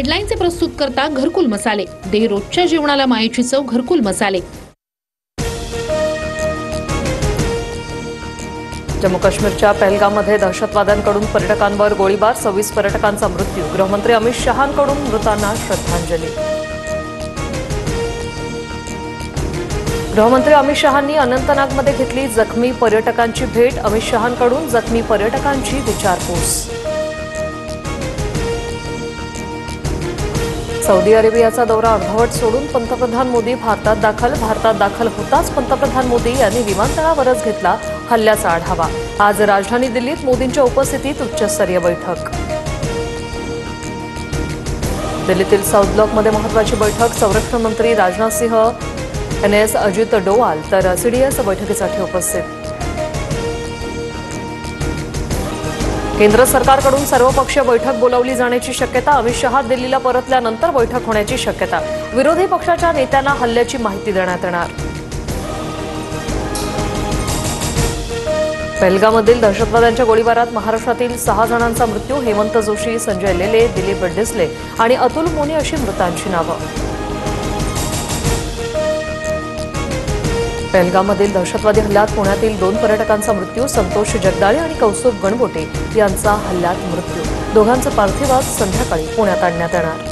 गाईडलाईनचे प्रस्तुत करता घरकुल मसाले. दे रोजच्या जेवणाला मायेची चव घरकुल मसाले. जम्मू काश्मीरच्या पहलगाममध्ये दहशतवाद्यांकडून पर्यटकांवर गोळीबार, 26 पर्यटकांचा मृत्यू. गृहमंत्री अमित शहांकडून मृतांना श्रद्धांजली. गृहमंत्री अमित शहांनी अनंतनागमध्ये घेतली जखमी पर्यटकांची भेट. अमित शहांकडून जखमी पर्यटकांची विचारपूस. सौदी अरेबियाचा दौरा अर्धवट सोडून पंतप्रधान मोदी भारतात दाखल होताच पंतप्रधान मोदी यांनी विमानतळावरच घेतला हल्ल्याचा आढावा. आज राजधानी दिल्लीत मोदींच्या उपस्थितीत उच्चस्तरीय बैठक. दिल्लीतील साऊथ ब्लॉकमध्ये महत्वाची बैठक. संरक्षण मंत्री राजनाथ सिंह, NS अजित डोवाल तर CDS बैठकीसाठी उपस्थित. केंद्र सरकारकडून सर्वपक्षीय बैठक बोलावली जाण्याची शक्यता. अमित शहा दिल्लीला परतल्यानंतर बैठक होण्याची शक्यता. विरोधी पक्षाच्या नेत्यांना हल्ल्याची माहिती देण्यात येणार. पहलगाममधील दहशतवाद्यांच्या गोळीबारात महाराष्ट्रातील 6 जणांचा मृत्यू. हेमंत जोशी, संजय लेले, दिलीप डिसले आणि अतुल मोनी अशी मृतांची नावं. पहलगाममधील दहशतवादी हल्ल्यात पुण्यातील 2 पर्यटकांचा मृत्यू. संतोष जगदाळे आणि कौस्तुभ गणबोटे यांचा हल्ल्यात मृत्यू. दोघांचं पार्थिव आज संध्याकाळी पुण्यात आणण्यात येणार.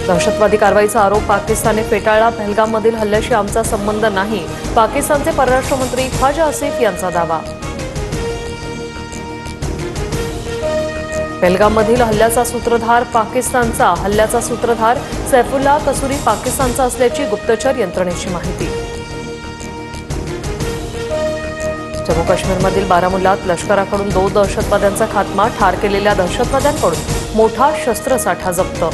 दहशतवादी कारवाईचा आरोप पाकिस्तानने फेटाळला. पहलगाममधील हल्ल्याशी आमचा संबंध नाही, पाकिस्तानचे परराष्ट्र मंत्री ख्वाजा आसिफ यांचा दावा. पहलगाममधील हल्ल्याचा सूत्रधार पाकिस्तानचा. हल्ल्याचा सूत्रधार सैफुल्लाह कसूरी पाकिस्तानचा असल्याची गुप्तचर यंत्रणेची माहिती. जम्मू काश्मीरमधील बारामुल्लात लष्कराकडून 2 दहशतवाद्यांचा खात्मा. ठार केलेल्या दहशतवाद्यांकडून मोठा शस्त्रसाठा जप्त.